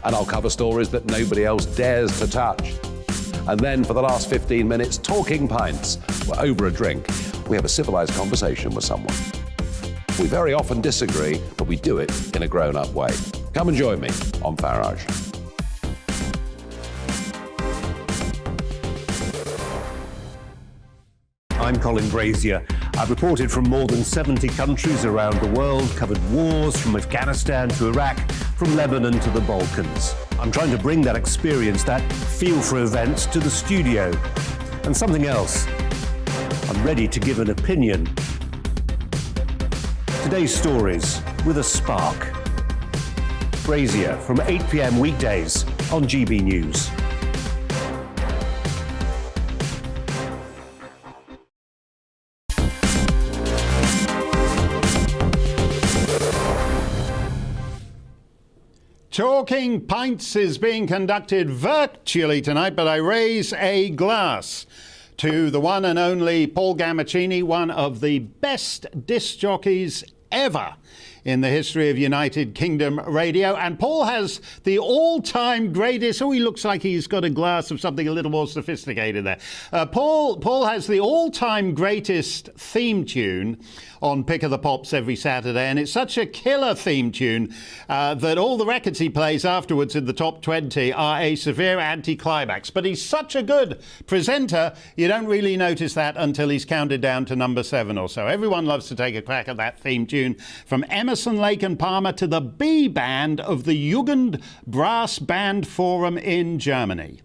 and I'll cover stories that nobody else dares to touch. And then for the last 15 minutes, Talking Pints. We're over a drink. We have a civilised conversation with someone. We very often disagree, but we do it in a grown-up way. Come and join me on Farage. I'm Colin Brazier. I've reported from more than 70 countries around the world, covered wars from Afghanistan to Iraq, from Lebanon to the Balkans. I'm trying to bring that experience, that feel for events, to the studio. And something else. I'm ready to give an opinion. Today's stories with a spark. Brazier from 8 p.m. weekdays on GB News. Talking Pints is being conducted virtually tonight, but I raise a glass to the one and only Paul Gambaccini, one of the best disc jockeys ever in the history of United Kingdom radio. And Paul has the all-time greatest... Oh, he looks like he's got a glass of something a little more sophisticated there. Paul has the all-time greatest theme tune on Pick of the Pops every Saturday, and it's such a killer theme tune that all the records he plays afterwards in the top 20 are a severe anticlimax. But he's such a good presenter, you don't really notice that until he's counted down to number 7 or so. Everyone loves to take a crack at that theme tune, from Emerson, Lake and Palmer to the B band of the Jugend Brass Band Forum in Germany.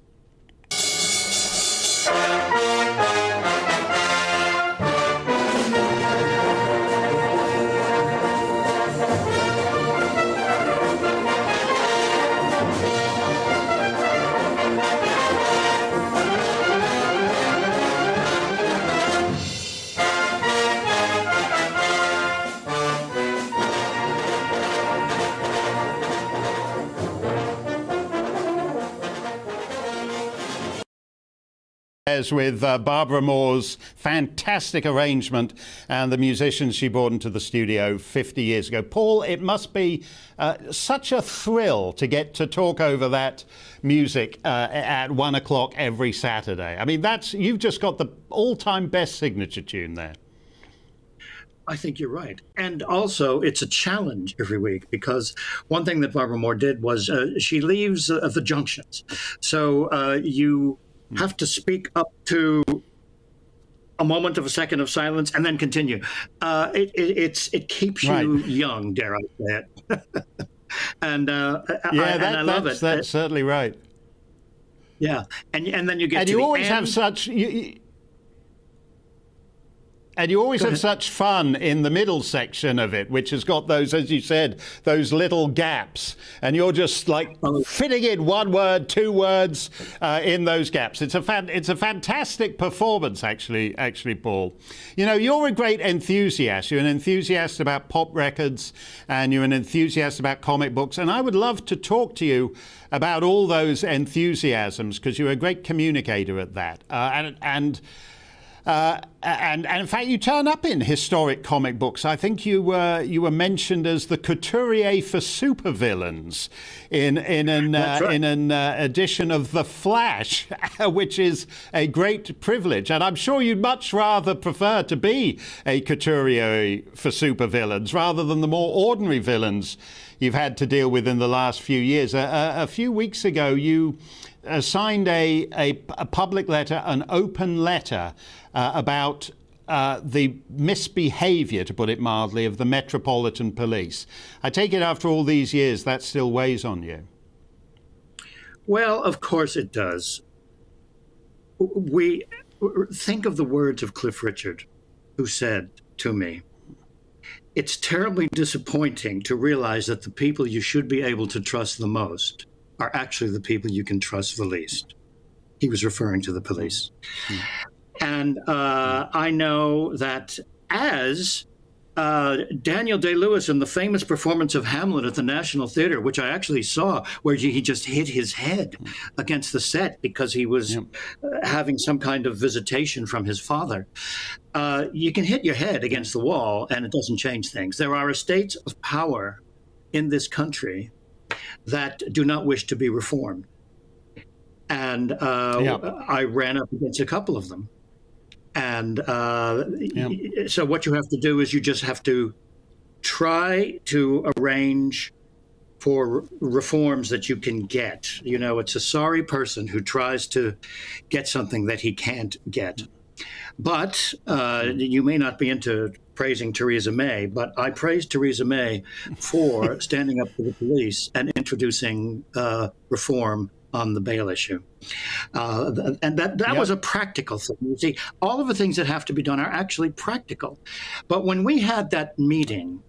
With Barbara Moore's fantastic arrangement and the musicians she brought into the studio 50 years ago. Paul, it must be such a thrill to get to talk over that music at 1 o'clock every Saturday. I mean, you've just got the all-time best signature tune there. I think you're right. And also, it's a challenge every week, because one thing that Barbara Moore did was she leaves the junctions. So you have to speak up to a moment of a second of silence and then continue. It keeps you young, dare I say it. And I love it. That's certainly right. Yeah, and then you get and to you the always end. have such. And you always have such fun in the middle section of it, which has got those, as you said, those little gaps. And you're just like fitting in 1 word, 2 words in those gaps. It's a fantastic performance, actually, Paul. You know, you're a great enthusiast. You're an enthusiast about pop records, and you're an enthusiast about comic books. And I would love to talk to you about all those enthusiasms, because you're a great communicator at that. And in fact, you turn up in historic comic books. I think you were mentioned as the couturier for supervillains in an edition of The Flash, which is a great privilege. And I'm sure you'd much rather prefer to be a couturier for supervillains rather than the more ordinary villains you've had to deal with in the last few years. A few weeks ago, you signed a public letter, an open letter, about the misbehaviour, to put it mildly, of the Metropolitan Police. I take it after all these years that still weighs on you. Well, of course it does. We think of the words of Cliff Richard, who said to me, "It's terribly disappointing to realize that the people you should be able to trust the most are actually the people you can trust the least." He was referring to the police. And I know that as Daniel Day-Lewis in the famous performance of Hamlet at the National Theatre, which I actually saw, where he just hit his head against the set because he was having some kind of visitation from his father. You can hit your head against the wall and it doesn't change things. There are estates of power in this country that do not wish to be reformed. And I ran up against a couple of them. And so what you have to do is you just have to try to arrange for reforms that you can get. You know, it's a sorry person who tries to get something that he can't get. But you may not be into praising Theresa May, but I praise Theresa May for standing up to the police and introducing reform on the bail issue. And that was a practical thing. You see, all of the things that have to be done are actually practical. But when we had that meeting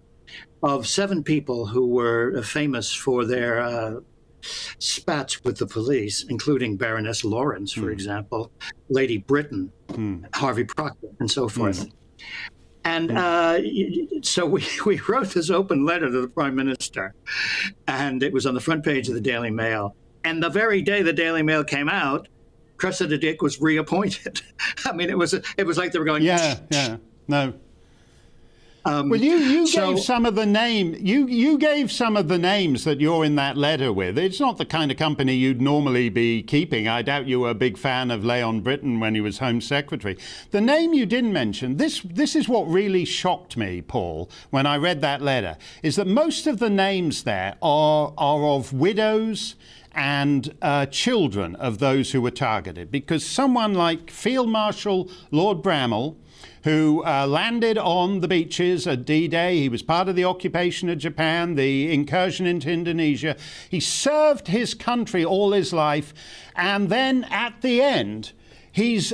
of 7 people who were famous for their spats with the police, including Baroness Lawrence, for example, Lady Britain, Harvey Proctor, and so forth. And so we wrote this open letter to the Prime Minister, and it was on the front page of the Daily Mail. And the very day the Daily Mail came out, Cressida Dick was reappointed. I mean, it was like they were going, no. Well, you gave some of the you gave some of the names that you're in that letter with. It's not the kind of company you'd normally be keeping. I doubt you were a big fan of Leon Britton when he was Home Secretary. The name you didn't mention, this is what really shocked me, Paul, when I read that letter, is that most of the names there are of widows and children of those who were targeted, because someone like Field Marshal Lord Bramall, who landed on the beaches at D-Day. He was part of the occupation of Japan, the incursion into Indonesia. He served his country all his life, and then at the end, he's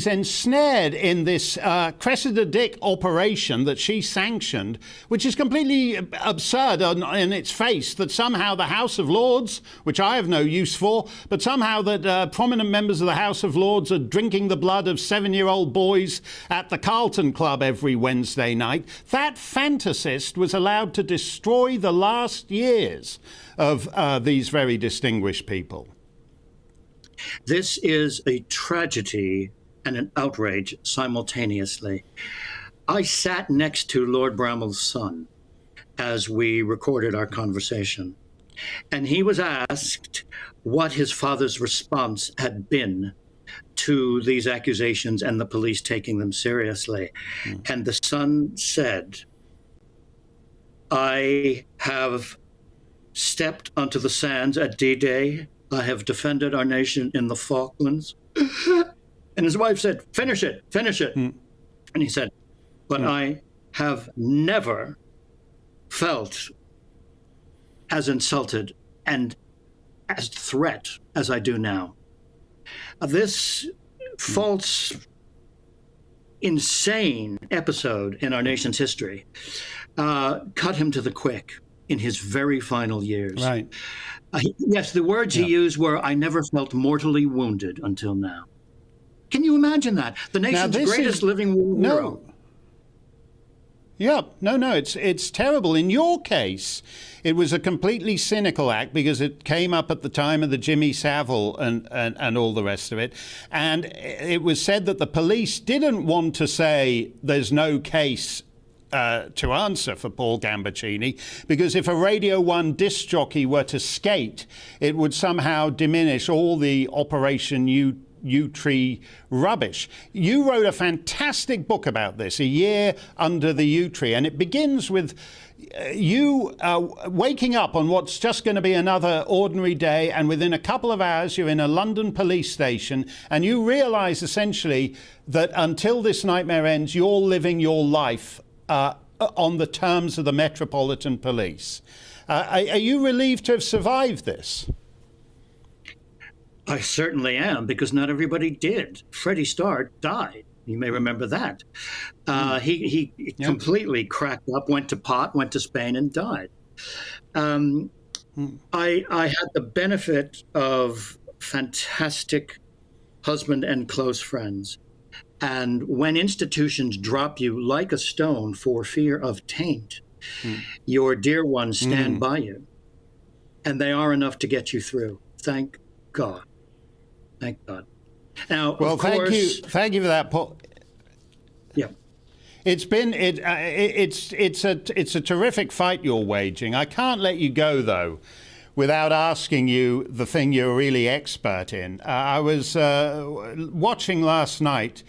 ensnared in this Cressida Dick operation that she sanctioned, which is completely absurd in its face, that somehow the House of Lords, which I have no use for, but somehow that prominent members of the House of Lords are drinking the blood of 7-year-old boys at the Carlton Club every Wednesday night. That fantasist was allowed to destroy the last years of these very distinguished people. This is a tragedy and an outrage simultaneously. I sat next to Lord Bramall's son as we recorded our conversation, and he was asked what his father's response had been to these accusations and the police taking them seriously. And the son said, "I have stepped onto the sands at D-Day. I have defended our nation in the Falklands." And his wife said, finish it. And he said, but I have never felt as insulted and as threat as I do now. This false, insane episode in our nation's history cut him to the quick in his very final years. Right. Yes, the words he used were, "I never felt mortally wounded until now." Can you imagine that? The nation's greatest living war hero. No, it's terrible. In your case, it was a completely cynical act because it came up at the time of the Jimmy Savile and all the rest of it. And it was said that the police didn't want to say there's no case to answer for Paul Gambaccini, because if a Radio 1 disc jockey were to skate, it would somehow diminish all the Operation U-Tree rubbish. You wrote a fantastic book about this, A Year Under the U-Tree, and it begins with you waking up on what's just going to be another ordinary day, and within a couple of hours you're in a London police station, and you realise essentially that until this nightmare ends, you're living your life on the terms of the Metropolitan Police. Are you relieved to have survived this? I certainly am, because not everybody did. Freddie Starr died. You may remember that. He completely cracked up, went to pot, went to Spain, and died. I had the benefit of fantastic husband and close friends. And when institutions drop you like a stone for fear of taint, your dear ones stand by you. And they are enough to get you through. Thank God. Thank God. Now, well, of course, thank you for that, Paul. Yeah. It's a terrific fight you're waging. I can't let you go, though, without asking you the thing you're really expert in. I was watching last night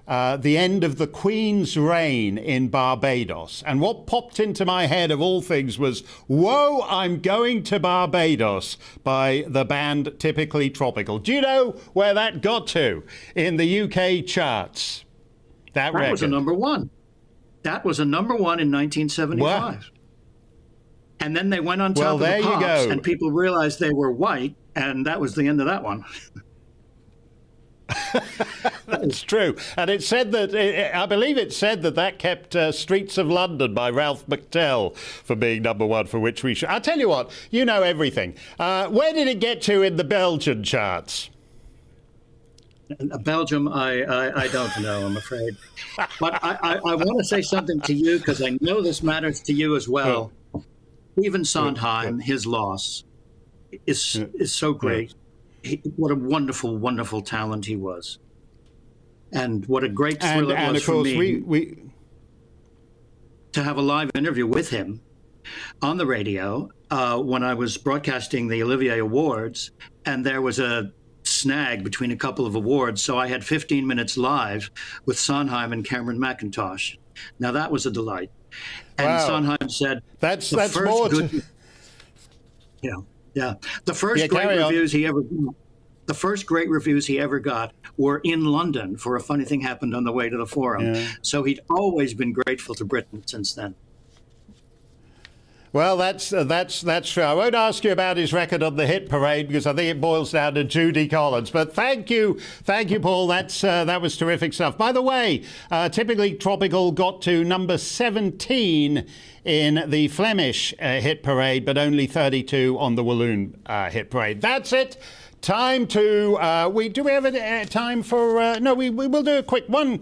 the end of the Queen's reign in Barbados. And what popped into my head of all things was, "Whoa, I'm going to Barbados" by the band Typically Tropical. Do you know where that got to in the UK charts? That was a number one. That was a number one in 1975. Wow. And then they went on top of the pops, and people realized they were white, and that was the end of that one. That's true. And it said that, I believe it said that kept Streets of London by Ralph McTell for being number one, for which we should. I'll tell you what, you know everything. Where did it get to in the Belgian charts? Belgium, I don't know, I'm afraid. But I want to say something to you, because I know this matters to you as well. Stephen Sondheim, his loss is so great. What a wonderful, wonderful talent he was. And what a great thrill it was for me to have a live interview with him on the radio when I was broadcasting the Olivier Awards, and there was a snag between a couple of awards, so I had 15 minutes live with Sondheim and Cameron McIntosh. Now that was a delight. And Sondheim said, "That's more." The first great reviews he ever got. The first great reviews he ever got were in London for A Funny Thing Happened on the Way to the Forum. Yeah. So he'd always been grateful to Britain since then. Well, that's true. I won't ask you about his record on the hit parade, because I think it boils down to Judy Collins. But thank you, Paul. That was terrific stuff. By the way, Typically Tropical got to number 17 in the Flemish hit parade, but only 32 on the Walloon hit parade. That's it. Time to do we have time for? No, we will do a quick one.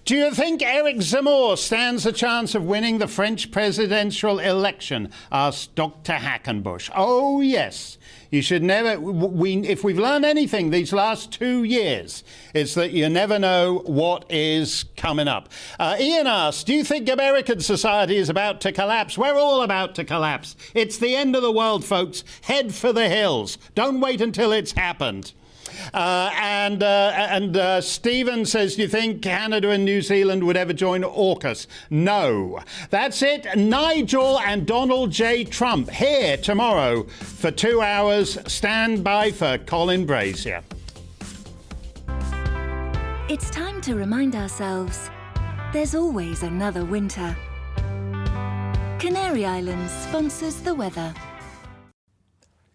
Do you think Eric Zemmour stands a chance of winning the French presidential election? Asked Dr. Hackenbush. Oh, yes. You should never... if we've learned anything these last 2 years, it's that you never know what is coming up. Ian asked, do you think American society is about to collapse? We're all about to collapse. It's the end of the world, folks. Head for the hills. Don't wait until it's happened. Stephen says, do you think Canada and New Zealand would ever join AUKUS? No. That's it. Nigel and Donald J. Trump here tomorrow for 2 hours. Stand by for Colin Brazier. It's time to remind ourselves there's always another winter. Canary Islands sponsors the weather.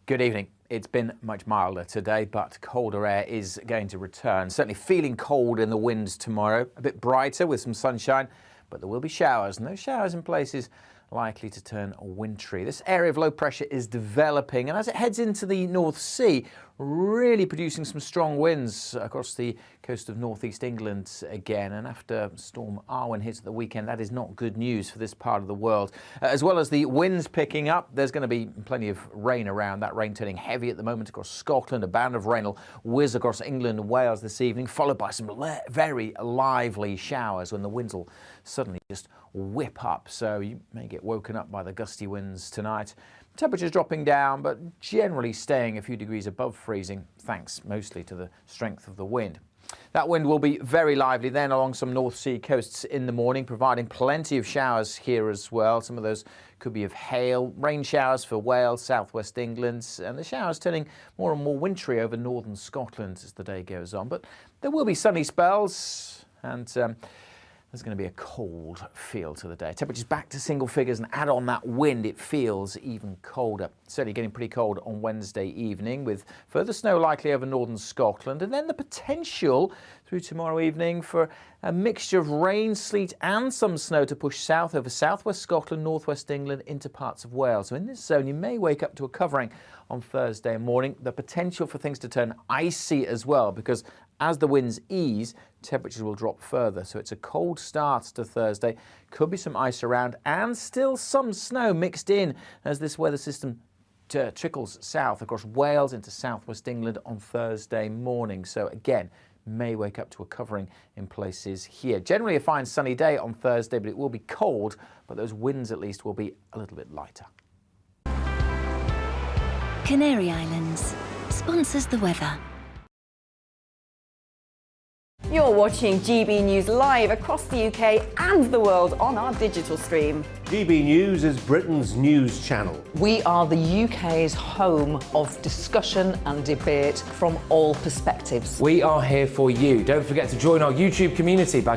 Good evening. It's been much milder today, but colder air is going to return. Certainly feeling cold in the winds tomorrow. A bit brighter with some sunshine, but there will be showers, and those showers in places likely to turn wintry. This area of low pressure is developing, and as it heads into the North Sea, really producing some strong winds across the coast of northeast England again. And after Storm Arwen hits at the weekend, that is not good news for this part of the world. As well as the winds picking up, there's going to be plenty of rain around. That rain turning heavy at the moment across Scotland. A band of rain will whiz across England and Wales this evening, followed by some very lively showers when the winds will suddenly just whip up. So you may get woken up by the gusty winds tonight. Temperatures dropping down, but generally staying a few degrees above freezing, thanks mostly to the strength of the wind. That wind will be very lively then along some North Sea coasts in the morning, providing plenty of showers here as well. Some of those could be of hail, rain showers for Wales, southwest England, and the showers turning more and more wintry over northern Scotland as the day goes on. But there will be sunny spells, and there's going to be a cold feel to the day. Temperatures back to single figures, and add on that wind, it feels even colder. Certainly getting pretty cold on Wednesday evening, with further snow likely over northern Scotland, and then the potential through tomorrow evening for a mixture of rain, sleet and some snow to push south over southwest Scotland, northwest England into parts of Wales. So in this zone you may wake up to a covering on Thursday morning. The potential for things to turn icy as well, because as the winds ease, temperatures will drop further. So it's a cold start to Thursday. Could be some ice around and still some snow mixed in as this weather system trickles south across Wales into southwest England on Thursday morning. So again, may wake up to a covering in places here. Generally a fine sunny day on Thursday, but it will be cold, but those winds at least will be a little bit lighter. Canary Islands sponsors the weather. You're watching GB News live across the UK and the world on our digital stream. GB News is Britain's news channel. We are the UK's home of discussion and debate from all perspectives. We are here for you. Don't forget to join our YouTube community by